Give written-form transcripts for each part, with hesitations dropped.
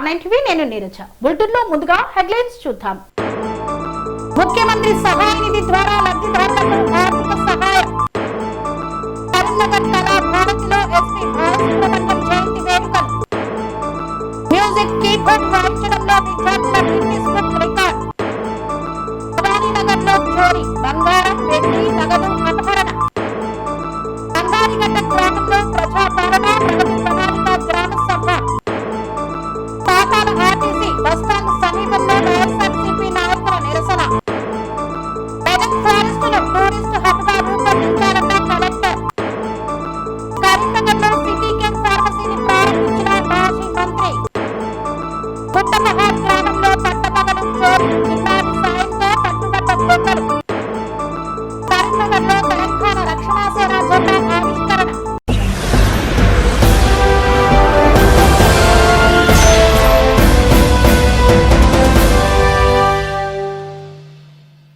R9 TV నేను నీరజ. బులెటిన్లో ముందుగా హెడ్లైన్స్ చూద్దాం. ముఖ్యమంత్రి సహాయ నిధి ద్వారా లబ్ధిదారులకు ఆర్థిక సహాయం. కరీంనగర్ కళా భారతిలో ఎస్పీ బాలసుబ్రహ్మణ్యం జయంతి వేడుకలు. మ్యూజిక్ కీబోర్డ్ వాయించడంలో విద్యార్థుల గిన్నిస్ బుక్ రికార్డ్. భవానీనగర్లో చోరీ, బంగారం, వెండి, నగదు అపహరణ. బంగారిగడ్డ గ్రామంలో ప్రజాపాలన ప్రగతి ప్రణాళిక గ్రామ సభ. పాతాల ఆర్టీసీ బస్టాండ్ సమీపంలో వైఎస్ఆర్సీపీ నాయకుల నిరసన. మెదక్ ఫారెస్ట్ లో టూరిస్ట్ హబ్ గా రూపొందించాలన్న కలెక్టర్. కరీంనగర్లో సిటీ కేర్ ఫార్మసీని ప్రారంభించిన మాజీ మంత్రి. పుట్టమహాల్ గ్రామంలో పట్టపగలు చోరీ, చిన్నారి సాయంతో పట్టుబడ్డ దొంగలు. కరీంనగర్లో తెలంగాణ రక్షణ సేన జెండా ఆవిష్కరణ.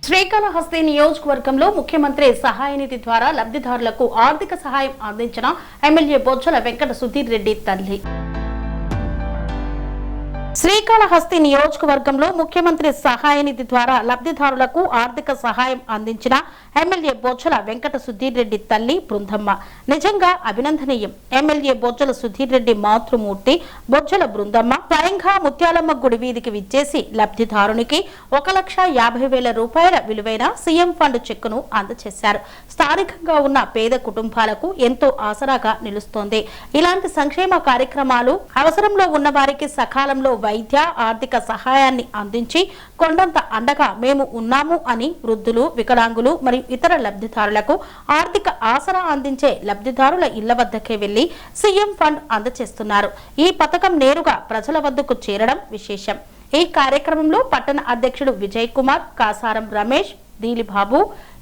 శ్రీకాళహస్తి నియోజకవర్గంలో ముఖ్యమంత్రి సహాయ నిధి ద్వారా లబ్ధిదారులకు ఆర్థిక సహాయం అందించిన ఎమ్మెల్యే బొజ్జల వెంకట సుధీర్ రెడ్డి తల్లి. శ్రీకాళహస్తి నియోజకవర్గంలో ముఖ్యమంత్రి సహాయ నిధి ద్వారా లబ్ధిదారులకు ఆర్థిక సహాయం అందించిన ఎమ్మెల్యే బొజ్జల వెంకట సుధీర్ రెడ్డి తల్లి బృందమ్మ నిజంగా అభినందనీయం. ఎమ్మెల్యే బొజ్జల సుధీర్ రెడ్డి మాతృమూర్తి బొజ్జల బృందమ్మ స్వయంగా ముత్యాలమ్మ గుడి వీధికి విచ్చేసి లబ్ధిదారునికి 1,50,000 రూపాయల విలువైన సీఎం ఫండ్ చెక్కును అందజేశారు. స్థానికంగా ఉన్న పేద కుటుంబాలకు ఎంతో ఆసరాగా నిలుస్తోంది. ఇలాంటి సంక్షేమ కార్యక్రమాలు అవసరంలో ఉన్న వారికి సకాలంలో వైద్య ఆర్థిక సహాయాన్ని అందించి కొండంత అండగా మేము ఉన్నాము అని వృద్ధులు, వికలాంగులు మరియు ఇతర లబ్ధిదారులకు ఆర్థిక ఆసరా అందించే లబ్ధిదారుల ఇళ్ల వద్దకే వెళ్లి సీఎం ఫండ్ అందజేస్తున్నారు. ఈ పథకం నేరుగా ప్రజల వద్దకు చేరడం విశేషం. ఈ కార్యక్రమంలో పట్టణ అధ్యక్షుడు విజయ్ కుమార్, కాసారం రమేష్, దీలిబాబు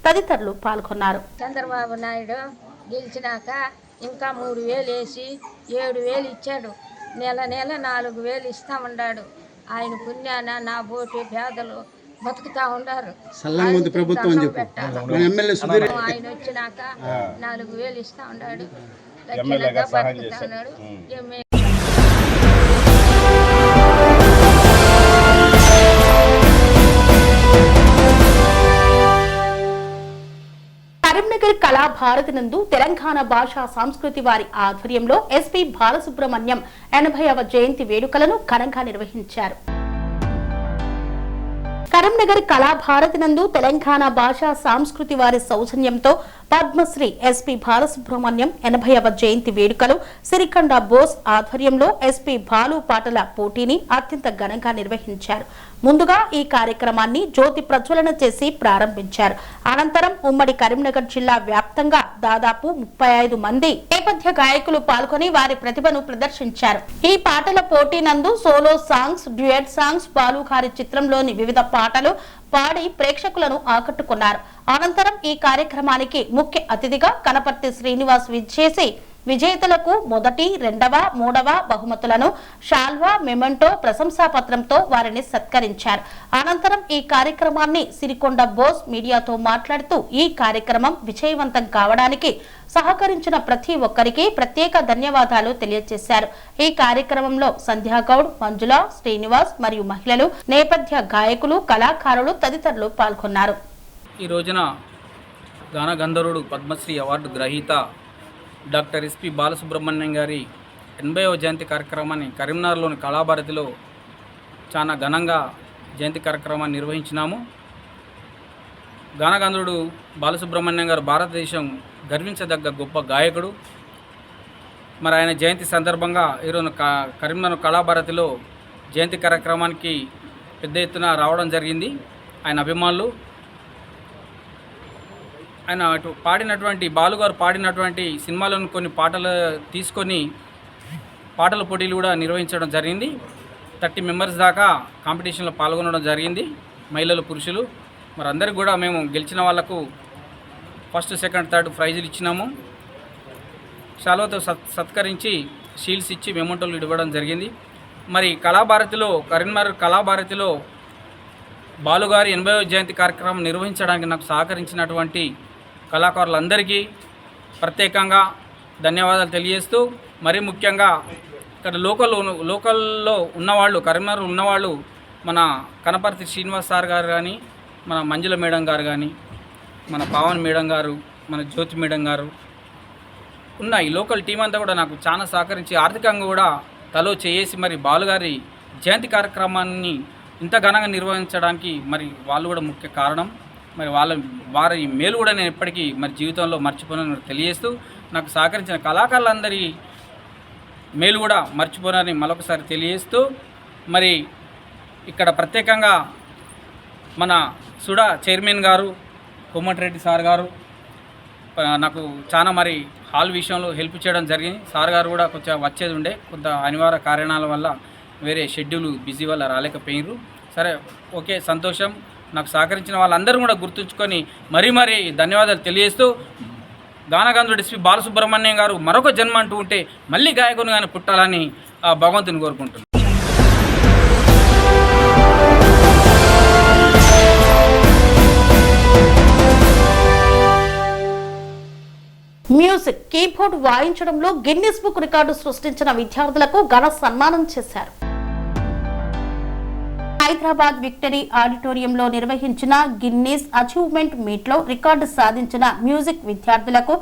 తదితరులు పాల్గొన్నారు. చంద్రబాబు నాయుడు గెలిచినాక ఇంకా 3,000 వేసి 7,000 ఇచ్చాడు. నెల 4,000 ఇస్తా ఉన్నాడు. ఆయన పుణ్యాన నా బోటి పేదలు బతుకుతా ఉండారు. ఆయన వచ్చినాక 4,000 ఇస్తా ఉన్నాడు. బతుకుతా ఉన్నాడు. కరీంనగర్ కళా భారతి నందు తెలంగాణ భాషా సంస్కృతి వారి ఆధ్వర్యంలో ఎస్పీ బాలసుబ్రహ్మణ్యం 80వ జయంతి వేడుకలను ఘనంగా నిర్వహించారు. కరీంనగర్ కళా భారతి నందు తెలంగాణ భాషా సంస్కృతి వారి సౌజన్యంతో పద్మశ్రీ ఎస్పీ బాలసుబ్రహ్మణ్యం 80వ జయంతి వేడుకలు సిరికండ బోస్ ఆధ్వర్యంలో ఎస్పీ బాలు పాటల పోటీని అత్యంత ఘనంగా నిర్వహించారు. ముందుగా ఈ కార్యక్రమాన్ని జ్యోతి ప్రజ్వలన చేసి ప్రారంభించారు. అనంతరం ఉమ్మడి కరీంనగర్ జిల్లా వ్యాప్తంగా దాదాపు 35 మంది నేపథ్య గాయకులు పాల్గొని వారి ప్రతిభను ప్రదర్శించారు. ఈ పాటల పోటీ నందు solo songs, duet songs, Balu గారి చిత్రంలోని వివిధ పాటలు పాడి ప్రేక్షకులను ఆకట్టుకున్నారు. అనంతరం ఈ కార్యక్రమానికి ముఖ్య అతిథిగా కనపర్తి శ్రీనివాస్ విచ్చేసి విజేతలకు మొదటి, 2వ, 3వ బహుమతులను షాల్వా, మెమెంటో, ప్రశంసాపత్రంతో వారిని సత్కరించారు. అనంతరం ఈ కార్యక్రమాన్ని సిరికొండ బోస్ మీడియాతో మాట్లాడుతూ ఈ కార్యక్రమం విజయవంతం కావడానికి సహకరించిన ప్రతి ఒక్కరికి ప్రత్యేక ధన్యవాదాలు తెలియజేశారు. ఈ కార్యక్రమంలో సంధ్యాగౌడ్, మంజుల, శ్రీనివాస్ మరియు మహిళలు, నేపథ్య గాయకులు, కళాకారులు తదితరులు పాల్గొన్నారు. ఈ రోజున గాన గంధర్వుడు పద్మశ్రీ అవార్డు గ్రహీత డాక్టర్ ఎస్పీ బాలసుబ్రహ్మణ్యం గారి 80వ జయంతి కార్యక్రమాన్ని కరీంనగర్లోని కళాభారతిలో చాలా ఘనంగా జయంతి కార్యక్రమాన్ని నిర్వహించినాము. గానగంధర్వుడు బాలసుబ్రహ్మణ్యం గారు భారతదేశం గర్వించదగ్గ గొప్ప గాయకుడు. మరి ఆయన జయంతి సందర్భంగా ఈరోజు కరీంనగర్ కళాభారతిలో జయంతి కార్యక్రమానికి పెద్ద ఎత్తున రావడం జరిగింది. ఆయన అభిమానులు ఆయన పాడినటువంటి బాలుగారు పాడినటువంటి సినిమాలోని కొన్ని పాటలు తీసుకొని పాటల పోటీలు కూడా నిర్వహించడం జరిగింది. 30 మెంబర్స్ దాకా కాంపిటీషన్లో పాల్గొనడం జరిగింది, మహిళలు, పురుషులు. మరి అందరికి కూడా మేము గెలిచిన వాళ్లకు ఫస్ట్, సెకండ్, థర్డ్ ప్రైజులు ఇచ్చినాము. శాలువాతో సత్కరించి షీల్డ్స్ ఇచ్చి మెమోంటోలు ఇవ్వడం జరిగింది. మరి కళాభారతిలో కరీంనగర్ కళాభారతిలో బాలుగారి 80వ జయంతి కార్యక్రమం నిర్వహించడానికి నాకు సహకరించినటువంటి కళాకారులందరికీ ప్రత్యేకంగా ధన్యవాదాలు తెలియజేస్తూ, మరీ ముఖ్యంగా ఇక్కడ లోకల్లో ఉన్నవాళ్ళు, కరీంనగర్ ఉన్నవాళ్ళు మన కనపర్తి శ్రీనివాస్ సార్ గారు కానీ, మన మంజుల మేడం గారు కానీ, మన పవన్ మేడం గారు, మన జ్యోతి మేడం గారు ఉన్న ఈ లోకల్ టీం అంతా కూడా నాకు చాలా సహకరించి ఆర్థికంగా కూడా తలో చేసి మరి బాలుగారి జయంతి కార్యక్రమాన్ని ఇంత ఘనంగా నిర్వహించడానికి మరి వాళ్ళు కూడా ముఖ్య కారణం. మరి వారి మేలు కూడా నేను ఎప్పటికీ మరి జీవితంలో మర్చిపోనని తెలియజేస్తూ, నాకు సహకరించిన కళాకారులందరి మేలు కూడా మర్చిపోనని మరొకసారి తెలియజేస్తూ, మరి ఇక్కడ ప్రత్యేకంగా మన సుడా చైర్మన్ గారు కోమటిరెడ్డి సార్ గారు నాకు చాలా మరి హాల్ విషయంలో హెల్ప్ చేయడం జరిగింది. సార్ గారు కూడా కొంచెం వచ్చేది ఉండే, కొంత అనివార్య కారణాల వల్ల వేరే షెడ్యూల్ బిజీ వల్ల రాలేకపోయినారు. సరే, ఓకే, సంతోషం. నాకు సహకరించిన వాళ్ళందరూ కూడా గుర్తుంచుకొని మరీ ధన్యవాదాలు తెలియజేస్తూ, గానగంధుడు ఎస్పి బాలసుబ్రహ్మణ్యం గారు మరొక జన్మ అంటూ ఉంటే మళ్ళీ గాయకునిగానే పుట్టాలని భగవంతుని కోరుకుంటున్నాను. మ్యూజిక్ కీబోర్డ్ వాయించడంలో గిన్నిస్ బుక్ రికార్డు సృష్టించిన విద్యార్థులకు ఘన సన్మానం చేశారు. హైదరాబాద్ విక్టరీ ఆడిటోరియంలో నిర్వహించిన గిన్నీస్ అచీవ్మెంట్ మీట్ లో రికార్డు సాధించిన మ్యూజిక్ విద్యార్థులకు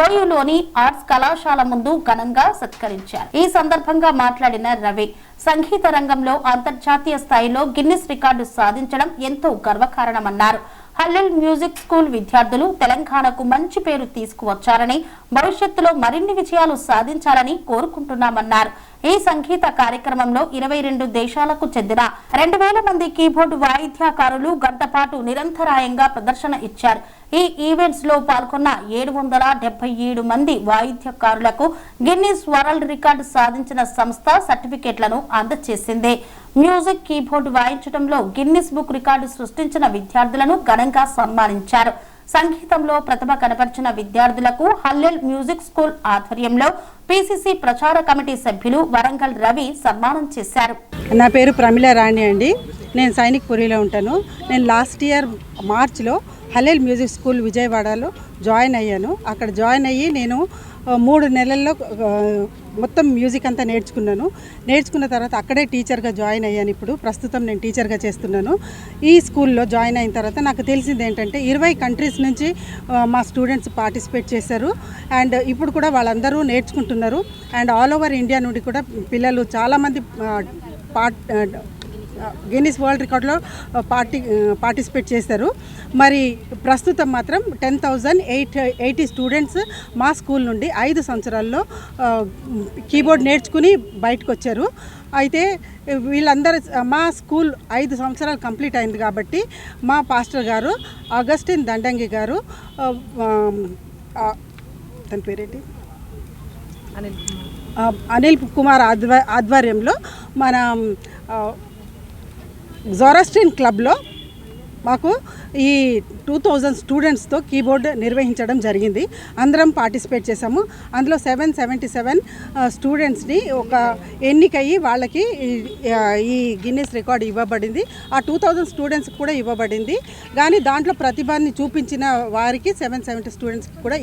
ఓయూలోని ఆర్ట్స్ కళాశాల ముందు ఘనంగా సత్కరించారు. ఈ సందర్భంగా మాట్లాడిన రవి, సంగీత రంగంలో అంతర్జాతీయ స్థాయిలో గిన్నిస్ రికార్డు సాధించడం ఎంతో గర్వకారణమన్నారు. హల్లెల్ మ్యూజిక్ స్కూల్ విద్యార్థులు తెలంగాణకు మంచి పేరు తీసుకువచ్చారని, భవిష్యత్తులో మరిన్ని విజయాలు సాధించాలని కోరుకుంటున్నామన్నారు. ఈ సంగీత కార్యక్రమంలో 22 దేశాలకు చెందిన 2000 మంది కీబోర్డు వాయిద్యకారులు గంట పాటు నిరంతరాయంగా ప్రదర్శన ఇచ్చారు. ఈ ఈవెంట్స్ లో పాల్గొన్న 777 మంది వాయిద్యకారులకు గిన్నిస్ వరల్డ్ రికార్డు సాధించిన సంస్థ సర్టిఫికెట్లను అందజేసింది. మ్యూజిక్ కీబోర్డు వాయించడంలో గిన్నిస్ బుక్ రికార్డు సృష్టించిన విద్యార్థులను ఘనంగా సన్మానించారు. సంగీతంలో ప్రతిభ కనపరిచిన విద్యార్థులకు హల్లెల్ మ్యూజిక్ స్కూల్ ఆధ్వర్యంలో పిసిసి ప్రచార కమిటీ సభ్యులు వరంగల్ రవి సన్మానం చేశారు. నా పేరు ప్రమిళ రాణి అండి. నేను సైనిక్పురిలో ఉంటాను. నేను లాస్ట్ ఇయర్ మార్చ్లో హల్లెల్ మ్యూజిక్ స్కూల్ విజయవాడలో జాయిన్ అయ్యాను. అక్కడ జాయిన్ అయ్యి నేను 3 నెలల్లో మొత్తం మ్యూజిక్ అంతా నేర్చుకున్న తర్వాత అక్కడే టీచర్గా జాయిన్ అయ్యాను. ఇప్పుడు ప్రస్తుతం నేను టీచర్గా చేస్తున్నాను. ఈ స్కూల్లో జాయిన్ అయిన తర్వాత నాకు తెలిసింది ఏంటంటే 20 కంట్రీస్ నుంచి మా స్టూడెంట్స్ పార్టిసిపేట్ చేశారు. అండ్ ఇప్పుడు కూడా వాళ్ళందరూ నేర్చుకుంటున్నారు. అండ్ ఆల్ ఓవర్ ఇండియా నుండి కూడా పిల్లలు చాలామంది గిన్నిస్ వరల్డ్ రికార్డులో పార్టిసిపేట్ చేశారు. మరి ప్రస్తుతం మాత్రం 10,880 స్టూడెంట్స్ మా స్కూల్ నుండి 5 సంవత్సరాల్లో కీబోర్డ్ నేర్చుకుని బయటకు వచ్చారు. అయితే వీళ్ళందరూ మా స్కూల్ 5 సంవత్సరాలు కంప్లీట్ అయింది కాబట్టి మా పాస్టర్ గారు అగస్టిన్ దండంగి గారు, తన పేరేంటి, అనిల్ కుమార్ ఆధ్వర్యంలో మన జోరాస్ట్రియన్ క్లబ్లో మాకు ఈ 2000 స్టూడెంట్స్తో కీబోర్డ్ నిర్వహించడం జరిగింది. అందరం పార్టిసిపేట్ చేసాము. అందులో 777 స్టూడెంట్స్ని ఒక ఎన్నికయ్యి వాళ్ళకి ఈ గిన్నిస్ రికార్డ్ ఇవ్వబడింది. ఆ 2000 స్టూడెంట్స్కి కూడా ఇవ్వబడింది. కానీ దాంట్లో ప్రతిభని చూపించిన వారికి 770 స్టూడెంట్స్కి కూడా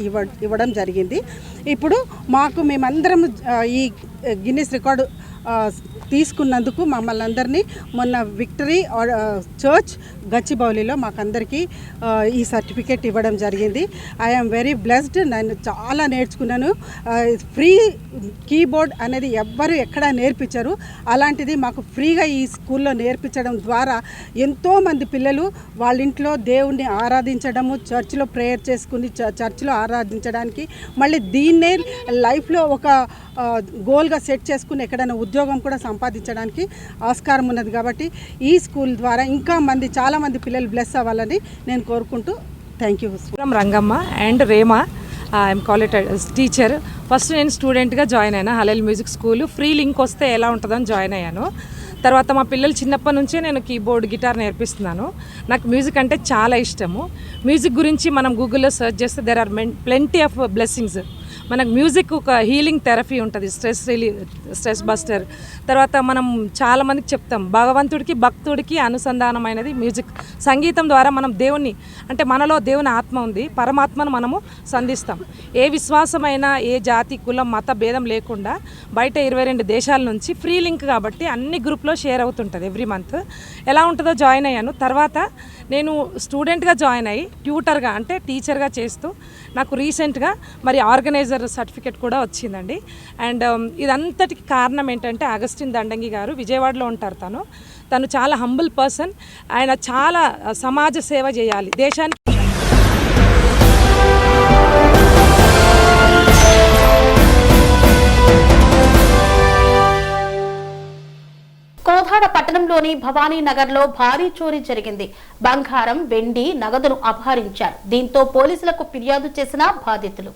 ఇవ్వడం జరిగింది. ఇప్పుడు మేమందరం ఈ గిన్నిస్ రికార్డు తీసుకున్నందుకు మమ్మల్ని అందరినీ మొన్న విక్టరీ చర్చ్ గచ్చిబౌలిలో మాకందరికీ ఈ సర్టిఫికేట్ ఇవ్వడం జరిగింది. I'm very blessed. నేను చాలా నేర్చుకున్నాను. ఫ్రీ కీబోర్డ్ అనేది ఎవ్వరు ఎక్కడా నేర్పించరు. అలాంటిది మాకు ఫ్రీగా ఈ స్కూల్లో నేర్పించడం ద్వారా ఎంతోమంది పిల్లలు వాళ్ళ ఇంట్లో దేవుణ్ణి ఆరాధించడము, చర్చిలో ప్రేయర్ చేసుకుని చర్చిలో ఆరాధించడానికి, మళ్ళీ దీన్నే లైఫ్లో ఒక గోల్గా సెట్ చేసుకుని ఎక్కడైనా ఉద్యోగం కూడా సంపాదించడానికి ఆస్కారం ఉన్నది. కాబట్టి ఈ స్కూల్ ద్వారా ఇంకా చాలామంది పిల్లలు బ్లెస్ అవ్వాలని నేను కోరుకుంటూ thank you. Rangamma and Rema, I'm college teacher. First నేను స్టూడెంట్గా జాయిన్ అయినా Hallel music school. Free link వస్తే ఎలా ఉంటుందని జాయిన్ అయ్యాను. తర్వాత మా పిల్లలు చిన్నప్పటి నుంచే నేను కీబోర్డ్, గిటార్ నేర్పిస్తున్నాను. నాకు మ్యూజిక్ అంటే చాలా ఇష్టము. మ్యూజిక్ గురించి మనం గూగుల్లో సెర్చ్ చేస్తే there are plenty of blessings. మనకు మ్యూజిక్ ఒక హీలింగ్ థెరపీ ఉంటుంది, స్ట్రెస్ బస్టర్. తర్వాత మనం చాలామందికి చెప్తాం, భగవంతుడికి భక్తుడికి అనుసంధానమైనది మ్యూజిక్. సంగీతం ద్వారా మనం దేవుణ్ణి, అంటే మనలో దేవుని ఆత్మ ఉంది, పరమాత్మను మనము సంధిస్తాం. ఏ విశ్వాసమైనా, ఏ జాతి కులం మత భేదం లేకుండా బయట 22 దేశాల నుంచి ఫ్రీ లింక్ కాబట్టి అన్ని గ్రూప్లో షేర్ అవుతుంటుంది ఎవ్రీ మంత్. ఎలా ఉంటుందో జాయిన్ అయ్యాను. తర్వాత నేను స్టూడెంట్గా జాయిన్ అయ్యి ట్యూటర్గా, అంటే టీచర్గా చేస్తూ నాకు రీసెంట్గా మరి ఆర్గనైజర్ సర్టిఫికేట్ కూడా వచ్చిందండి. అండ్ ఇదంతటికి కారణం ఏంటంటే అగస్టిన్ దండంగి గారు, విజయవాడలో ఉంటారు తను చాలా హంబుల్ పర్సన్. ఆయన చాలా సమాజ సేవ చేయాలి దేశానికి. కోదాడ పట్టణంలోని భవానీ నగర్లో భారీ చోరీ జరిగింది. బంగారం, వెండి, నగదును అపహరించారు. దీంతో పోలీసులకు ఫిర్యాదు చేసిన బాధితులు.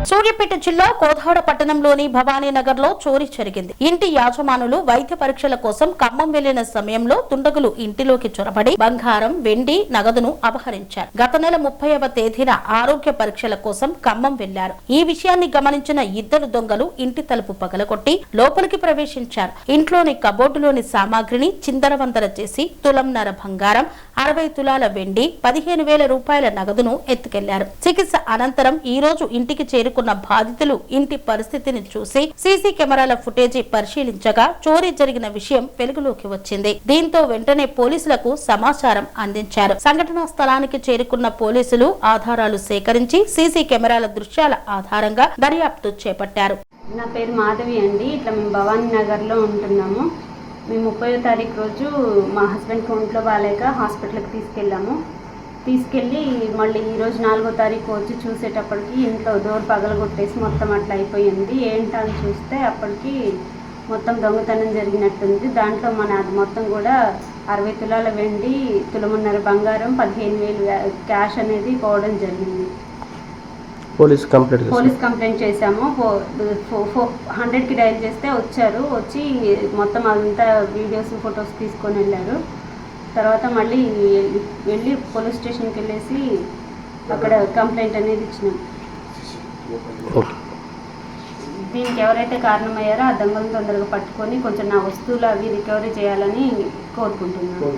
సూర్యాపేట జిల్లా కోదాడ పట్టణంలోని భవానీ నగర్ లో చోరీ జరిగింది. ఇంటి యాజమానులు వైద్య పరీక్షల కోసం ఖమ్మం వెళ్లిన సమయంలో దుండగులు ఇంటిలోకి చొరబడి బంగారం, వెండి, నగదును అపహరించారు. గత నెల 30వ తేదీన ఆరోగ్య పరీక్షల కోసం ఖమ్మం వెళ్లారు. ఈ విషయాన్ని గమనించిన ఇద్దరు దొంగలు ఇంటి తలుపు పగలగొట్టి లోపలికి ప్రవేశించారు. ఇంట్లోని కబోర్డులోని సామాగ్రిని చిందరవందర చేసి తులంన్నర బంగారం, 60 తులాల వెండి, 15,000 రూపాయల నగదును ఎత్తుకెళ్లారు. చికిత్స అనంతరం ఈ రోజు ఇంటికి చేరుకున్న బాధితులు ఇంటి పరిస్థితిని చూసి సీసీ కెమెరాల ఫుటేజీ పరిశీలించగా చోరీ జరిగిన విషయం వెలుగులోకి వచ్చింది. దీంతో వెంటనే పోలీసులకు సమాచారం అందించారు. సంఘటనా స్థలానికి చేరుకున్న పోలీసులు ఆధారాలు సేకరించి సీసీ కెమెరాల దృశ్యాల ఆధారంగా దర్యాప్తు చేపట్టారు. నా పేరు మాధవి అండి. ఇట్లా మేము భవానీ నగర్లో ఉంటున్నాము. మేము 30వ తారీఖు రోజు మా హస్బెండ్కి ఒంట్లో బాగాలేక హాస్పిటల్కి తీసుకెళ్ళి మళ్ళీ ఈరోజు 4వ తారీఖు వచ్చి చూసేటప్పటికి ఇంట్లో డోర్ పగలగొట్టేసి మొత్తం అట్లా అయిపోయింది. ఏంటని చూస్తే అప్పటికి మొత్తం దొంగతనం జరిగినట్టుంది. దాంట్లో అది మొత్తం కూడా 60 తులాల వెండి, తులమున్నర బంగారం, 15,000 క్యాష్ అనేది పోవడం జరిగింది. పోలీస్ కంప్లైంట్ చేశాము. 100కి డయల్ చేస్తే వచ్చి మొత్తం అదంతా వీడియోస్, ఫొటోస్ తీసుకొని వెళ్ళారు. తర్వాత మళ్ళీ వెళ్ళి పోలీస్ స్టేషన్కి వెళ్ళేసి అక్కడ కంప్లైంట్ అనేది ఇచ్చినాం. దీనికి ఎవరైతే కారణమయ్యారో ఆ దొంగలను తొందరగా పట్టుకొని కొంచెం నా వస్తువులు అవి రికవరీ చేయాలని కోరుకుంటున్నాను.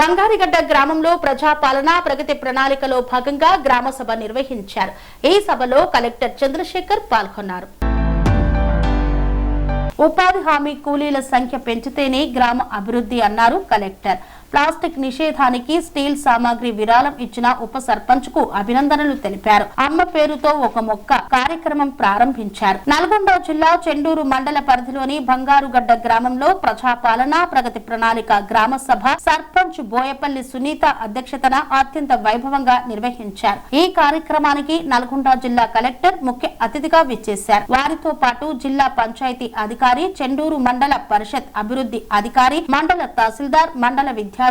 బంగారిగడ్డ గ్రామంలో ప్రజాపాలన ప్రగతి ప్రణాళికలో భాగంగా గ్రామ సభ నిర్వహించారు. ఈ సభలో కలెక్టర్ చంద్రశేఖర్ పాల్గొన్నారు. ఉపాధి హామీ కూలీల సంఖ్య పెంచితేనే గ్రామ అభివృద్ధి అన్నారు కలెక్టర్. ప్లాస్టిక్ నిషేధానికి స్టీల్ సామాగ్రి విరాళం ఇచ్చిన ఉప సర్పంచ్ కు అభినందనలు తెలిపారు. అమ్మ పేరుతో ఒక మొక్క కార్యక్రమం ప్రారంభించారు. నల్గొండ జిల్లా చెండూరు మండల పరిధిలోని బంగారుగడ్డ గ్రామంలో ప్రజాపాలన ప్రగతి ప్రణాళిక గ్రామ సభ సర్పంచ్ బోయపల్లి సునీత అధ్యక్షతన అత్యంత వైభవంగా నిర్వహించారు. ఈ కార్యక్రమానికి నల్గొండ జిల్లా కలెక్టర్ ముఖ్య అతిథిగా విచ్చేశారు. వారితో పాటు జిల్లా పంచాయతీ అధికారి, చెండూరు మండల పరిషత్ అభివృద్ధి అధికారి, మండల తహసీల్దార్, మండల విద్యాధికారి,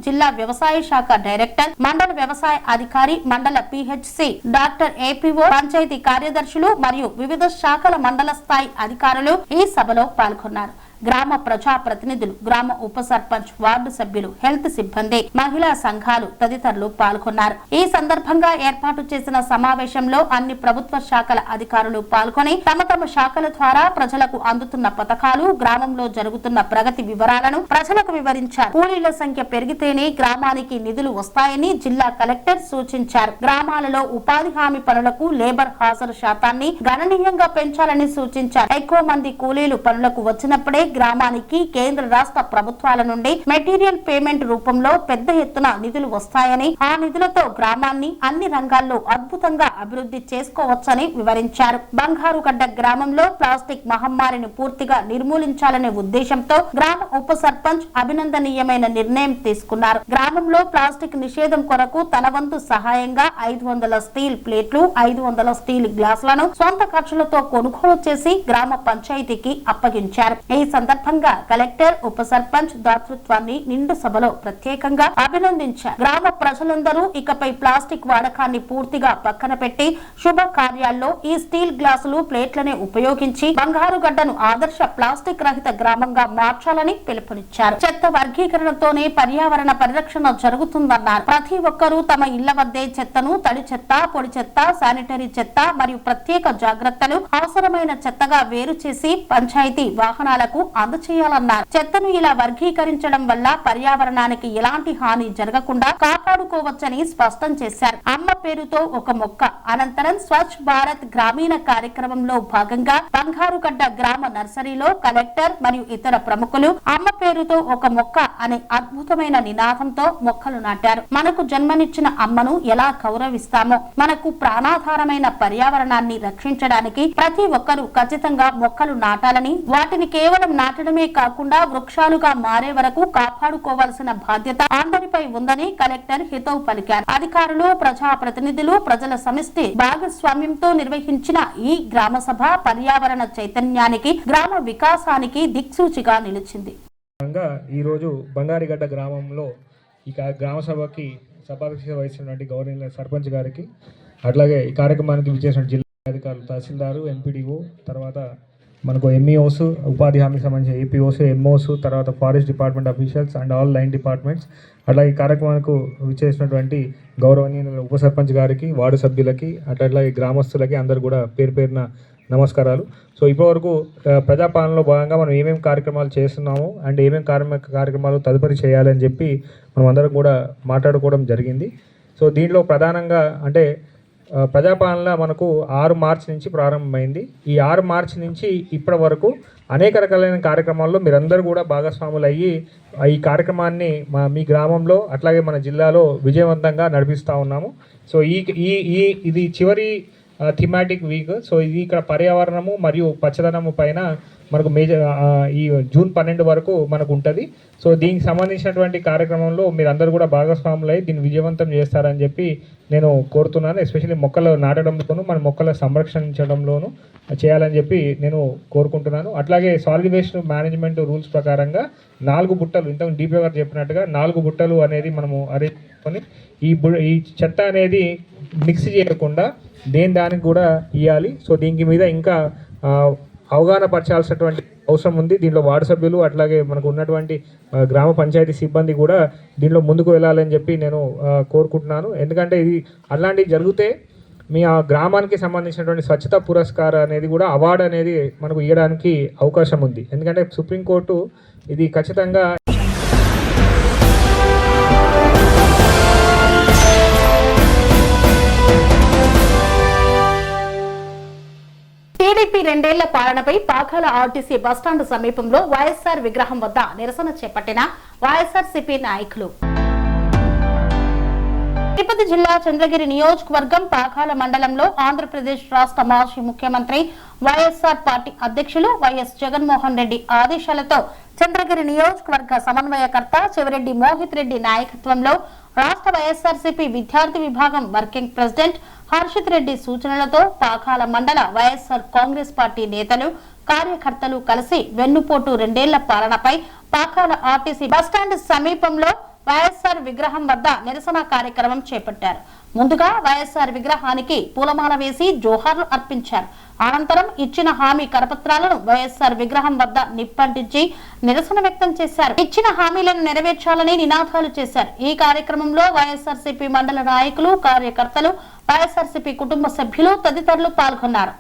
జిల్లా వ్యవసాయ శాఖ డైరెక్టర్, మండల వ్యవసాయ అధికారి, మండల పిహెచ్సి డాక్టర్ ఏపీఓ, పంచాయతీ కార్యదర్శులు మరియు వివిధ శాఖల మండల స్థాయి అధికారులు ఈ సభలో పాల్గొన్నారు. గ్రామ ప్రజా ప్రతినిధులు, గ్రామ ఉప సర్పంచ్, వార్డు సభ్యులు, హెల్త్ సిబ్బంది, మహిళా సంఘాలు తదితరులు పాల్గొన్నారు. ఈ సందర్భంగా ఏర్పాటు చేసిన సమావేశంలో అన్ని ప్రభుత్వ శాఖల అధికారులు పాల్గొని తమ తమ శాఖల ద్వారా ప్రజలకు అందుతున్న పథకాలు, గ్రామంలో జరుగుతున్న ప్రగతి వివరాలను ప్రజలకు వివరించారు. కూలీల సంఖ్య పెరిగితేనే గ్రామానికి నిధులు వస్తాయని జిల్లా కలెక్టర్ సూచించారు. గ్రామాలలో ఉపాధి హామీ పనులకు లేబర్ హాజరు శాతాన్ని గణనీయంగా పెంచాలని సూచించారు. ఎక్కువ మంది కూలీలు పనులకు వచ్చినప్పుడే గ్రామానికి కేంద్ర రాష్ట్ర ప్రభుత్వాల నుండి మెటీరియల్ పేమెంట్ రూపంలో పెద్ద ఎత్తున నిధులు వస్తాయని, ఆ నిధులతో గ్రామాన్ని అన్ని రంగాల్లో అద్భుతంగా అభివృద్ధి చేసుకోవచ్చని వివరించారు. బంగారుగడ్డ గ్రామంలో ప్లాస్టిక్ మహమ్మారిని పూర్తిగా నిర్మూలించాలనే ఉద్దేశంతో గ్రామ ఉప సర్పంచ్ అభినందనీయమైన నిర్ణయం తీసుకున్నారు. గ్రామంలో ప్లాస్టిక్ నిషేధం కొరకు తన వంతు సహాయంగా 500 స్టీల్ ప్లేట్లు, 500 స్టీల్ గ్లాసులను సొంత ఖర్చులతో కొనుగోలు చేసి గ్రామ పంచాయతీకి అప్పగించారు. ఈ సందర్భంగా కలెక్టర్, ఉప సర్పంచ్ దాతృత్వాన్ని నిండు సభలో ప్రత్యేకంగా అభినందించారు. గ్రామ ప్రజలందరూ ఇకపై ప్లాస్టిక్ వాడకాన్ని పూర్తిగా పక్కన పెట్టి శుభ కార్యాల్లో ఈ స్టీల్ గ్లాసులు, ప్లేట్లనే ఉపయోగించి బంగారుగడ్డను ఆదర్శ ప్లాస్టిక్ రహిత గ్రామంగా మార్చాలని పిలుపునిచ్చారు. చెత్త వర్గీకరణతోనే పర్యావరణ పరిరక్షణ జరుగుతుందన్నారు. ప్రతి ఒక్కరూ తమ ఇళ్ల వద్దే చెత్తను తడి చెత్త, పొడి చెత్త, శానిటరీ చెత్త మరియు ప్రత్యేక జాగ్రత్తలు అవసరమైన చెత్తగా వేరు చేసి పంచాయతీ వాహనాలకు అందచేయాలన్నారు. చెత్తను ఇలా వర్గీకరించడం వల్ల పర్యావరణానికి ఎలాంటి హాని జరగకుండా కాపాడుకోవచ్చని స్పష్టం చేశారు. అమ్మ పేరుతో ఒక మొక్క అనంతరం స్వచ్ఛ భారత్ గ్రామీణ కార్యక్రమంలో భాగంగా బంగారుగడ్డ గ్రామ నర్సరీలో కలెక్టర్ మరియు ఇతర ప్రముఖులు అమ్మ పేరుతో ఒక మొక్క అనే అద్భుతమైన నినాదంతో మొక్కలు నాటారు. మనకు జన్మనిచ్చిన అమ్మను ఎలా గౌరవిస్తామో మనకు ప్రాణాధారమైన పర్యావరణాన్ని రక్షించడానికి ప్రతి ఒక్కరూ ఖచ్చితంగా మొక్కలు నాటాలని, వాటిని కేవలం నాటడమే కాకుండా వృక్షాలుగా మారే వరకు కాపాడుకోవాల్సిన బాధ్యత అందరిపై ఉందని కలెక్టర్ హితవు పలికారు. అధికారులు, ప్రజాప్రతినిధులు, ప్రజల సమిష్టి భాగస్వామ్యంతో నిర్వహించిన ఈ గ్రామ సభ పర్యావరణ చైతన్యానికి, గ్రామ వికాసానికి దిక్సూచిగా నిలిచింది. ఈరోజు బంగారిగడ్డ గ్రామంలో ఈ గ్రామ సభకి సభాధ్యక్షత వహిస్తున్నటువంటి గౌరవ సర్పంచ్ గారికి, అట్లాగే ఈ కార్యక్రమానికి విచ్చేసిన జిల్లా అధికారులు, తహసీల్దారు, ఎంపీడీఓ, తర్వాత మనకు ఎంఈఓస్, ఉపాధి హామీకి సంబంధించిన ఏపీఓస్, ఎంఓస్, తర్వాత forest department officials and all 9 departments, అట్లాగే ఈ కార్యక్రమానికి విచ్చేసినటువంటి గౌరవనీయ ఉప సర్పంచ్ గారికి, వార్డు సభ్యులకి, అట్లాగే గ్రామస్తులకి అందరూ కూడా పేరు పేరున నమస్కారాలు. సో ఇప్పటివరకు ప్రజాపాలనలో భాగంగా మనం ఏమేమి కార్యక్రమాలు చేస్తున్నాము అండ్ ఏమేమి కార్యక్రమాలు తదుపరి చేయాలని చెప్పి మనం అందరం కూడా మాట్లాడుకోవడం జరిగింది. సో దీంట్లో ప్రధానంగా అంటే ప్రజాపాలన మనకు 6 మార్చి నుంచి ప్రారంభమైంది. ఈ 6 మార్చి నుంచి ఇప్పటి వరకు అనేక రకాలైన కార్యక్రమాల్లో మీరందరూ కూడా భాగస్వాములు అయ్యి ఈ కార్యక్రమాన్ని మీ గ్రామంలో అట్లాగే మన జిల్లాలో విజయవంతంగా నడిపిస్తూ ఉన్నాము. సో ఇది చివరి థీమాటిక్ వీక్. సో ఇది ఇక్కడ పర్యావరణము మరియు పచ్చదనము పైన మనకు ఈ జూన్ 12 వరకు మనకు ఉంటుంది. సో దీనికి సంబంధించినటువంటి కార్యక్రమంలో మీరందరూ కూడా భాగస్వాములై దీన్ని విజయవంతం చేస్తారని చెప్పి నేను కోరుతున్నాను. ఎస్పెషల్లీ మొక్కలు నాటడంలోనూ మన మొక్కల సంరక్షించడంలోనూ చేయాలని చెప్పి నేను కోరుకుంటున్నాను. అట్లాగే సాలిడ్ వేస్ట్ మేనేజ్మెంట్ రూల్స్ ప్రకారంగా 4 బుట్టలు, ఇంతకు డీపీ గారు చెప్పినట్టుగా 4 బుట్టలు అనేది మనము అరేంజ్ చేసుకొని ఈ చెత్త అనేది మిక్స్ చేయకుండా దానికి కూడా ఇవ్వాలి. సో దీనికి మీద ఇంకా అవగాహన పరచాల్సినటువంటి అవసరం ఉంది. దీంట్లో వార్డు సభ్యులు అట్లాగే మనకు ఉన్నటువంటి గ్రామ పంచాయతీ సిబ్బంది కూడా దీనిలో ముందుకు వెళ్ళాలని చెప్పి నేను కోరుకుంటున్నాను. ఎందుకంటే ఇది అలాంటివి జరిగితే మీ ఆ గ్రామానికి సంబంధించినటువంటి స్వచ్ఛత పురస్కార్ అనేది కూడా అవార్డు అనేది మనకు ఇవ్వడానికి అవకాశం ఉంది. ఎందుకంటే సుప్రీంకోర్టు ఇది ఖచ్చితంగా టీడీపీ 2 ఏళ్ల పాలనపై పాకాల ఆర్టీసీ బస్టాండ్ సమీపంలో వైఎస్ఆర్ విగ్రహం వద్ద నిరసన చేపట్టిన వైఎస్ఆర్సీపీ నాయకులు. తిరుపతి జిల్లా చంద్రగిరి నియోజకవర్గం పాకాల మండలంలో ఆంధ్రప్రదేశ్ రాష్ట్ర మాజీ ముఖ్యమంత్రి వైఎస్ఆర్ పార్టీ అధ్యక్షులు వైఎస్ జగన్మోహన్ రెడ్డి ఆదేశాలతో చంద్రగిరి నియోజకవర్గ సమన్వయకర్త చెవిరెడ్డి మోహిత్ రెడ్డి నాయకత్వంలో రాష్ట్ర వైఎస్ఆర్సీపీ విద్యార్థి విభాగం వర్కింగ్ ప్రెసిడెంట్ హర్షిత్ రెడ్డి సూచనలతో పాకాల మండల వైఎస్ఆర్ కాంగ్రెస్ పార్టీ నేతలు, కార్యకర్తలు కలిసి వెన్నుపోటు 2 ఏళ్ల పాలనపై పాకాల ఆర్టీసీ బస్టాండ్ సమీపంలో వైఎస్ఆర్ విగ్రహం వద్ద నిరసన కార్యక్రమం చేపట్టారు. ముందుగా వైఎస్ఆర్ విగ్రహానికి పూలమాల వేసి జోహార్లు అర్పించారు. అనంతరం ఇచ్చిన హామీ కరపత్రాలను వైఎస్ఆర్ విగ్రహం వద్ద నిప్పంటించి నిరసన వ్యక్తం చేశారు. ఇచ్చిన హామీలను నెరవేర్చాలని నినాదాలు చేశారు. ఈ కార్యక్రమంలో వైఎస్ఆర్సీపీ మండల నాయకులు, కార్యకర్తలు, వైఎస్ఆర్సీపీ కుటుంబ సభ్యులు తదితరులు పాల్గొన్నారు.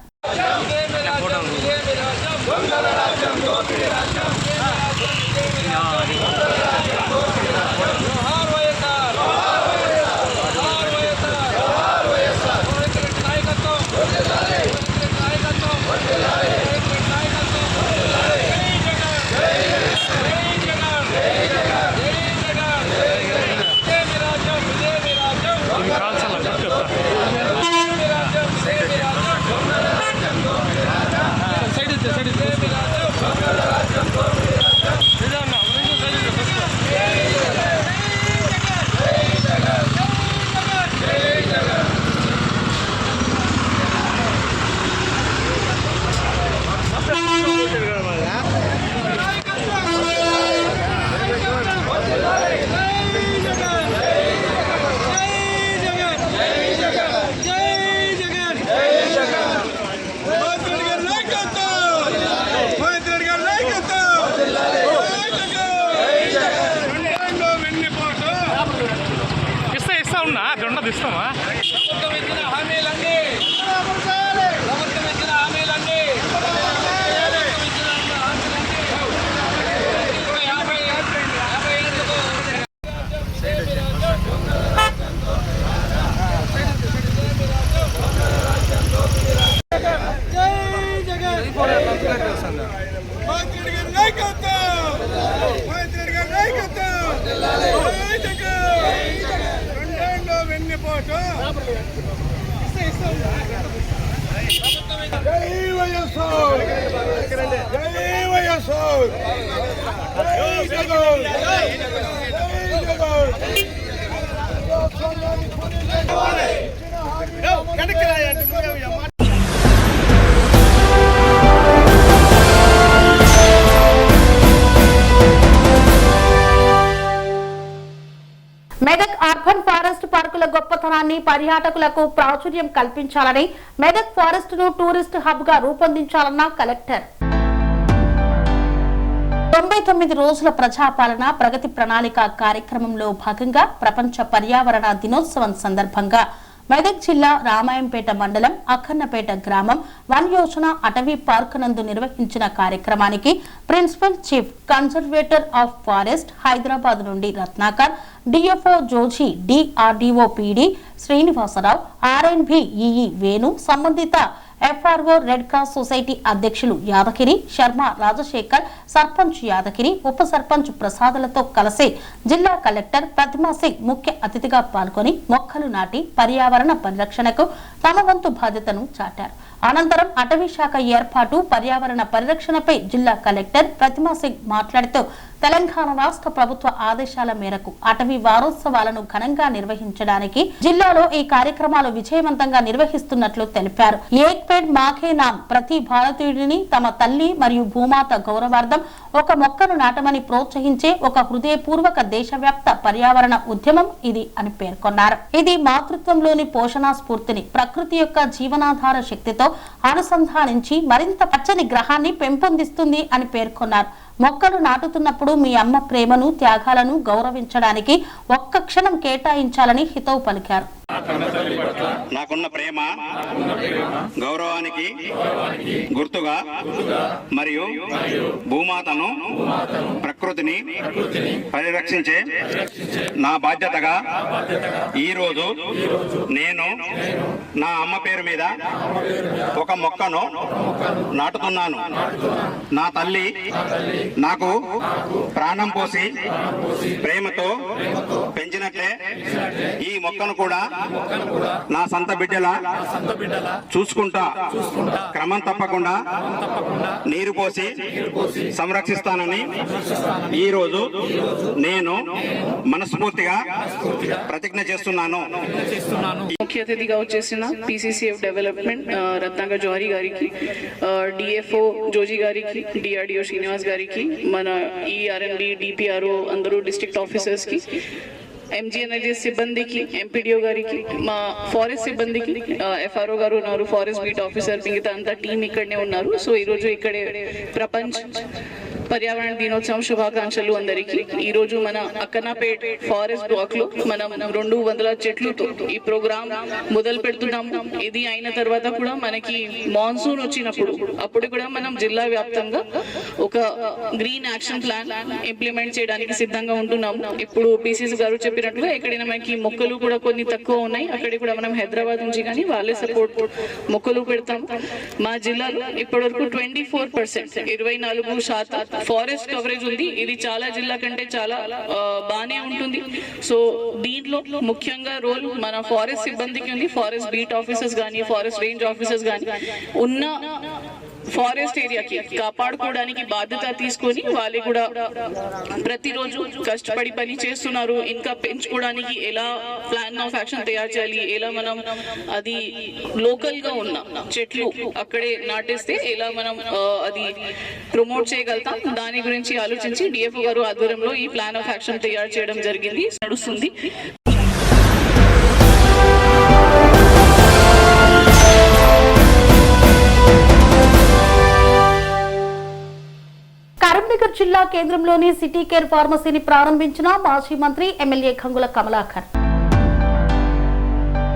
సైడ్ మెదక్ అర్బన్ ఫారెస్ట్ పార్కుల గొప్పతనాన్ని పర్యాటకులకు ప్రాచుర్యం కల్పించాలని మెదక్ ఫారెస్ట్ ను టూరిస్ట్ హబ్ గా రూపొందించాలన్న కలెక్టర్. 99 రోజుల ప్రజాపాలన ప్రగతి ప్రణాళిక కార్యక్రమంలో భాగంగా ప్రపంచ పర్యావరణ దినోత్సవం సందర్భంగా మెదక్ జిల్లా రామాయంపేట మండలం అక్కన్నపేట గ్రామం వన్ యోజన అటవీ పార్క్ నందు నిర్వహించిన కార్యక్రమానికి principal chief conservator of forest Hyderabad నుండి Ratnakar, DFO Joji, DRDO PD Srinivasarao, RNB EE Venu, సంబంధిత ఎఫ్ఆర్ఓ రెడ్ క్రాస్ సొసైటీ అధ్యక్షులు యాదగిరి శర్మ, రాజశేఖర్, సర్పంచ్ యాదగిరి, ఉప సర్పంచ్ ప్రసాదులతో కలిసి జిల్లా కలెక్టర్ ప్రతిమా సింగ్ ముఖ్య అతిథిగా పాల్గొని మొక్కలు నాటి పర్యావరణ పరిరక్షణకు తమ వంతు బాధ్యతను చాటారు. అనంతరం అటవీ శాఖ ఏర్పాటు, పర్యావరణ పరిరక్షణపై జిల్లా కలెక్టర్ ప్రతిమా సింగ్ మాట్లాడుతూ తెలంగాణ రాష్ట్ర ప్రభుత్వ ఆదేశాల మేరకు అటవీ వారోత్సవాలను ఘనంగా నిర్వహించడానికి జిల్లాలో ఈ కార్యక్రమాలు విజయవంతంగా నిర్వహిస్తున్నట్లు తెలిపారు. ఏక్ పేడ్ మాకే నామ్, ప్రతి భారతీయుడిని తమ తల్లి మరియు భూమాత గౌరవార్థం ఒక మొక్కను నాటమని ప్రోత్సహించే ఒక హృదయపూర్వక దేశవ్యాప్త పర్యావరణ ఉద్యమం ఇది అని పేర్కొన్నారు. ఇది మాతృత్వంలోని పోషణ స్ఫూర్తిని ప్రకృతి యొక్క జీవనాధార శక్తితో అనుసంధానించి మరింత పచ్చని గ్రహాన్ని పెంపొందిస్తుంది అని పేర్కొన్నారు. మొక్కలు నాటుతున్నప్పుడు మీ అమ్మ ప్రేమను, త్యాగాలను గౌరవించడానికి ఒక్క క్షణం కేటాయించాలని హితవు పలికారు. నాకున్న ప్రేమ, గౌరవానికి గుర్తుగా మరియు భూమాతను, ప్రకృతిని పరిరక్షించే నా బాధ్యతగా ఈరోజు నేను నా అమ్మ పేరు మీద ఒక మొక్కను నాటుతున్నాను. నా తల్లి నాకు ప్రాణం పోసి ప్రేమతో పెంచినట్లే ఈ మొక్కను కూడా నా సొంత బిడ్డలా చూసుకుంటా, క్రమం తప్పకుండా నీరు పోసి సంరక్షిస్తానని ఈరోజు నేను మనస్ఫూర్తిగా ప్రతిజ్ఞ చేస్తున్నాను. ముఖ్య అతిథిగా వచ్చేసిన పీసీసీఎఫ్ డెవలప్మెంట్ రత్నాకర్ జోహరి గారికి, డిఎఫ్ఓ జోజీ గారికి, డిఆర్డిఓ శ్రీనివాస్ గారికి, మన ఈఆర్ఎండి, డిపిఆర్ఓ అందరూ డిస్ట్రిక్ట్ ఆఫీసర్స్ కి, ఎంజీఎన్ఐజీ సిబ్బందికి, ఎంపీడీఓ గారికి, మా ఫారెస్ట్ సిబ్బందికి, ఎఫ్ఆర్ఓ గారు ఉన్నారు, ఫారెస్ట్ బీట్ ఆఫీసర్, మిగతా అంతా టీం ఇక్కడనే ఉన్నారు. సో ఈరోజు ఇక్కడే ప్రపంచ పర్యావరణ దినోత్సవం శుభాకాంక్షలు అందరికీ. ఈ రోజు మన అక్కన్నపేట్ ఫారెస్ట్ బ్లాక్ లో మనం 200 చెట్లతో ఈ ప్రోగ్రామ్ మొదలు పెడుతున్నాము. ఇది అయిన తర్వాత కూడా మనకి మాన్సూన్ వచ్చినప్పుడు అప్పుడు కూడా మనం జిల్లా వ్యాప్తంగా ఒక గ్రీన్ యాక్షన్ ప్లాన్ ఇంప్లిమెంట్ చేయడానికి సిద్ధంగా ఉంటున్నాము. ఇప్పుడు పీసీసీ గారు చెప్పినట్లుగా ఎక్కడైనా మనకి మొక్కలు కూడా కొన్ని తక్కువ ఉన్నాయి, అక్కడ కూడా మనం హైదరాబాద్ నుంచి కానీ వాళ్ళే సపోర్ట్ మొక్కలు పెడతాం. మా జిల్లాలో ఇప్పటివరకు 24% 24% ఫారెస్ట్ కవరేజ్ ఉంది. ఇది చాలా జిల్లా కంటే చాలా బానే ఉంటుంది. సో దీంట్లో ముఖ్యంగా రోల్ మన ఫారెస్ట్ సిబ్బందికి ఉంది. ఫారెస్ట్ బీట్ ఆఫీసర్స్ కానీ, ఫారెస్ట్ రేంజ్ ఆఫీసర్స్ కానీ ఉన్న ఫారెస్ట్ ఏరియాకి కాపాడుకోవడానికి బాధ్యత తీసుకొని వాళ్ళు కూడా ప్రతిరోజు కష్టపడి పని చేస్తున్నారు. ఇంకా పెంచుకోవడానికి ఎలా ప్లాన్ ఆఫ్ యాక్షన్ తయారు చేయాలి, ఎలా మనం అది లోకల్ గా ఉన్న చెట్లు అక్కడే నాటేస్తే ఎలా మనం అది ప్రమోట్ చేయగలుగుతాం, దాని గురించి ఆలోచించి డిఎఫ్ఓ గారు ఆధ్వర్యంలో ఈ ప్లాన్ ఆఫ్ యాక్షన్ తయారు చేయడం జరిగింది, నడుస్తుంది. కరీంనగర్ జిల్లా కేంద్రంలోని సిటీ కేర్ ఫార్మసీని ప్రారంభించిన మాజీ మంత్రి ఎమ్మెల్యే గంగుల కమలాకర్.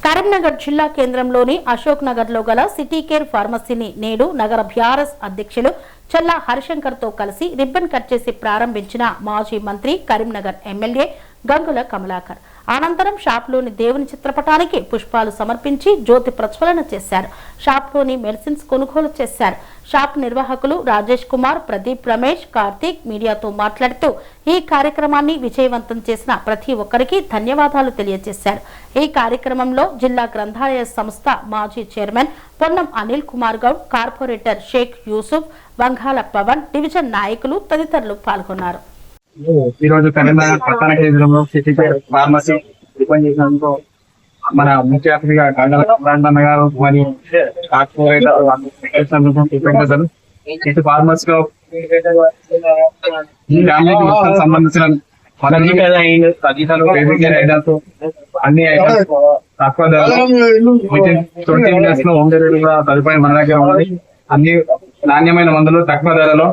కరీంనగర్ జిల్లా కేంద్రంలోని అశోక్ నగర్ లో గల సిటీ కేర్ ఫార్మసీని నేడు నగర బీఆర్ఎస్ అధ్యక్షులు చల్లా హరిశంకర్ తో కలిసి రిబ్బన్ కట్ చేసి ప్రారంభించిన మాజీ మంత్రి కరీంనగర్ ఎమ్మెల్యే గంగుల కమలాకర్. అనంతరం షాప్లోని దేవుని చిత్రపటానికి పుష్పాలు సమర్పించి జ్యోతి ప్రజ్వలన చేశారు. షాప్లోని మెడిసిన్స్ కొనుగోలు చేశారు. షాప్ నిర్వాహకులు రాజేష్ కుమార్, ప్రదీప్, రమేష్, కార్తీక్ మీడియాతో మాట్లాడుతూ ఈ కార్యక్రమాన్ని విజయవంతం చేసిన ప్రతి ఒక్కరికి ధన్యవాదాలు తెలియజేశారు. ఈ కార్యక్రమంలో జిల్లా గ్రంథాలయ సంస్థ మాజీ chairman Ponnam Anil Kumar Goud, corporator Sheikh Yusuf, Vangala Pavan, division నాయకులు తదితరులు పాల్గొన్నారు. ఈరోజు కరీంనగర్ పట్టణ కేంద్రంలో సిటీ ఫార్మసీ ఓపెన్ చేసినందుకు మన ముఖ్య అతిథిగా గండన్న గారు మరియు కార్పొరేటర్ ఇటు ఫార్మసీలో సంబంధించిన అన్ని ఐటమ్స్ తక్కువ ధరలో హోమ్ డెలివరీ కూడా సదుపాయం మన దగ్గర ఉంది. అన్ని నాణ్యమైన మందులు తక్కువ ధరలో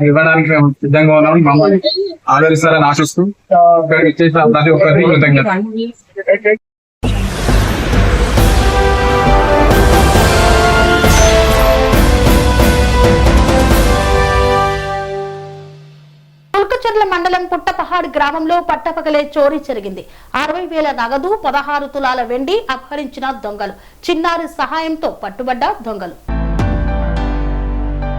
ఇవ్వడానికి మేము సిద్ధంగా ఉన్నాం. మమ్మల్ని ఆదరిస్తారని ఆశిస్తూ ఇక్కడికి ఇచ్చేసిన ప్రతి ఒక్కరికి కృతజ్ఞత. కుల్కచర్ల మండలం పుట్టపహాడ్ గ్రామంలో పట్టపగలే చోరీ జరిగింది. 60,000 నగదు, 16 తులాల వెండి అపహరించిన దొంగలు. చిన్నారి సహాయంతో పట్టుబడ్డ దొంగలు.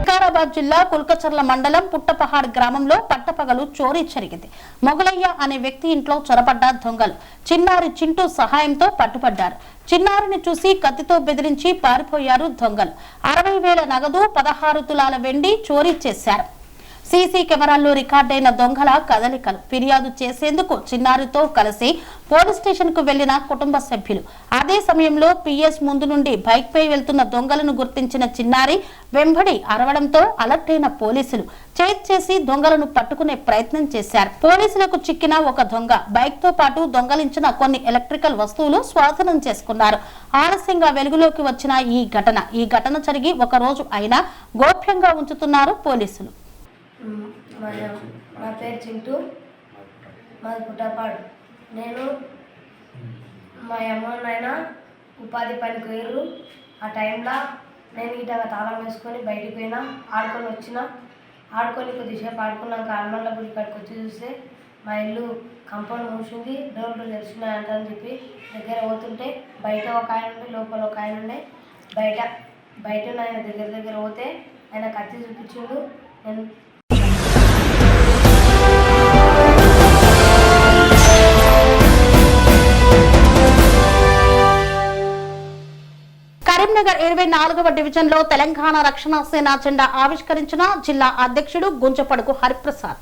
వికారాబాద్ జిల్లా కుల్కచర్ల మండలం పుట్టపహాడ్ గ్రామంలో పట్టపగలు చోరీ జరిగింది. మొగలయ్య అనే వ్యక్తి ఇంట్లో చొరబడ్డ దొంగలు చిన్నారి చింటూ సహాయంతో పట్టుబడ్డారు. చిన్నారిని చూసి కత్తితో బెదిరించి పారిపోయారు దొంగలు. 60,000 నగదు, 16 తులాల వెండి చోరీ చేశారు. సీసీ కెమెరాల్లో రికార్డైన దొంగల కదలికలు. ఫిర్యాదు చేసేందుకు చిన్నారితో కలిసి పోలీస్ స్టేషన్ కు వెళ్లిన కుటుంబ సభ్యులు. అదే సమయంలో పిఎస్ ముందు నుండి బైక్ పై వెళ్తున్న దొంగలను గుర్తించిన చిన్నారి వెంబడి అరవడంతో అలర్ట్ అయిన పోలీసులు చేజ్ చేసి దొంగలను పట్టుకునే ప్రయత్నం చేశారు. పోలీసులకు చిక్కిన ఒక దొంగ బైక్ తో పాటు దొంగలించిన కొన్ని ఎలక్ట్రికల్ వస్తువులు స్వాధీనం చేసుకున్నారు. ఆలస్యంగా వెలుగులోకి వచ్చిన ఈ ఘటన జరిగి ఒక రోజు అయినా గోప్యంగా ఉంచుతున్నారు పోలీసులు. నా పేరు చింటూ, మాది పుట్టపాడు. నేను మా అమ్మ నాయన ఉపాధి పనికి పోయారు. ఆ టైంలో నేను ఇటగా తాళం వేసుకొని బయటికి పోయినా, ఆడుకొని కొద్దిసేపు ఆడుకున్నాక అన్నోళ్ళ గుడి కాడికి వచ్చి చూస్తే మా ఇల్లు కంపౌండ్ మూసింది, డోర్లు తెరిచినాయంటని చెప్పి దగ్గర పోతుంటే బయట ఒక ఆయన ఉండే, లోపల ఒక ఆయన ఉండే. బయట ఆయన దగ్గర పోతే ఆయన కత్తి చూపించిండు. నేను కరీంనగర్ 24వ డివిజన్ లో తెలంగాణ రక్షణ సేన జెండా ఆవిష్కరించిన జిల్లా అధ్యక్షుడు గుంజపడుగు హరిప్రసాద్.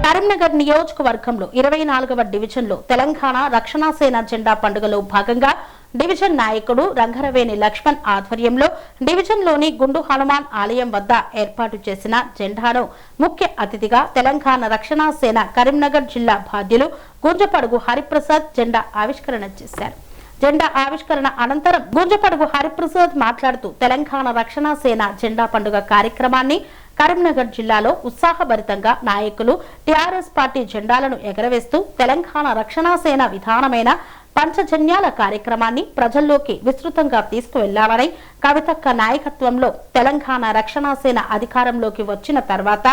కరీంనగర్ నియోజకవర్గంలో 24వ డివిజన్ లో తెలంగాణ రక్షణ సేన జెండా పండుగలో భాగంగా డివిజన్ నాయకుడు రంగరవేణి లక్ష్మణ్ ఆధ్వర్యంలో డివిజన్ లోని గుండు హనుమాన్ ఆలయం వద్ద ఏర్పాటు చేసిన జెండాను ముఖ్య అతిథిగా తెలంగాణ రక్షణ సేన కరీంనగర్ జిల్లా బాధ్యులు గుంజపడుగు హరిప్రసాద్ జెండా ఆవిష్కరణ చేశారు. జెండా ఆవిష్కరణ అనంతరం గుంజపడుగు హరిప్రసాద్ మాట్లాడుతూ తెలంగాణ రక్షణ సేన జెండా పండుగ కార్యక్రమాన్ని కరీంనగర్ జిల్లాలో ఉత్సాహభరితంగా నాయకులు టీఆర్ఎస్ పార్టీ జెండాలను ఎగరవేస్తూ తెలంగాణ రక్షణ సేన విధానమైన పంచజన్యాల కార్యక్రమాన్ని ప్రజల్లోకి విస్తృతంగా తీసుకువెళ్లాలని, కవితక్క నాయకత్వంలో తెలంగాణ రక్షణ సేన అధికారంలోకి వచ్చిన తర్వాత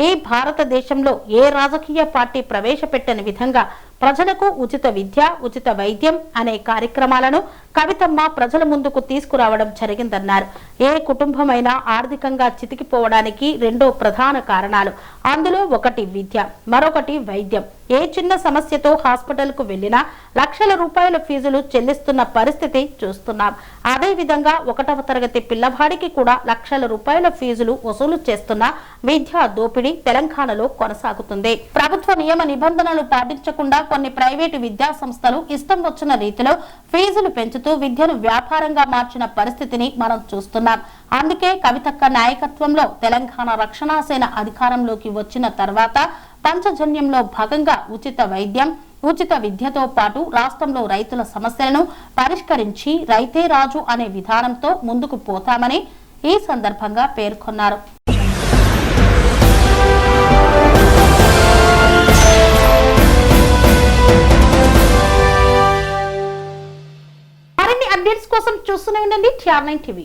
ఈ భారతదేశంలో ఏ రాజకీయ పార్టీ ప్రవేశపెట్టని విధంగా ప్రజలకు ఉచిత విద్య, ఉచిత వైద్యం అనే కార్యక్రమాలను కవితమ్మ ప్రజల ముందుకు తీసుకురావడం జరిగిందన్నారు. ఏ కుటుంబమైనా ఆర్థికంగా చితికిపోవడానికి రెండో ప్రధాన కారణాలు. అందులో ఒకటి విద్య, మరొకటి వైద్యం. ఏ చిన్న సమస్యతో హాస్పిటల్ కు వెళ్లినా లక్షల రూపాయల ఫీజులు చెల్లిస్తున్న పరిస్థితి చూస్తున్నాం. అదే విధంగా 1వ తరగతి పిల్లవాడికి కూడా లక్షల రూపాయల ఫీజులు వసూలు చేస్తున్న విద్యా దోపిడీ తెలంగాణలో కొనసాగుతుంది. ప్రభుత్వ నియమ నిబంధనలు పాటించకుండా కొన్ని ప్రైవేటు విద్యా సంస్థలు ఇష్టం వచ్చిన రీతిలో ఫీజులు పెంచుతూ విద్యను వ్యాపారంగా మార్చిన పరిస్థితిని మనం చూస్తున్నాం. అందుకే కవితక్క నాయకత్వంలో తెలంగాణ రక్షణ సేన అధికారంలోకి వచ్చిన తర్వాత పంచజన్యంలో భాగంగా ఉచిత వైద్యం, ఉచిత విద్యతో పాటు రాష్ట్రంలో రైతుల సమస్యలను పరిష్కరించి రైతే రాజు అనే విధానంతో ముందుకు పోతామని ఈ సందర్భంగా పేర్కొన్నారు. మరిన్ని అప్డేట్స్ కోసం చూస్తూనే ఉండండి TR9 TV.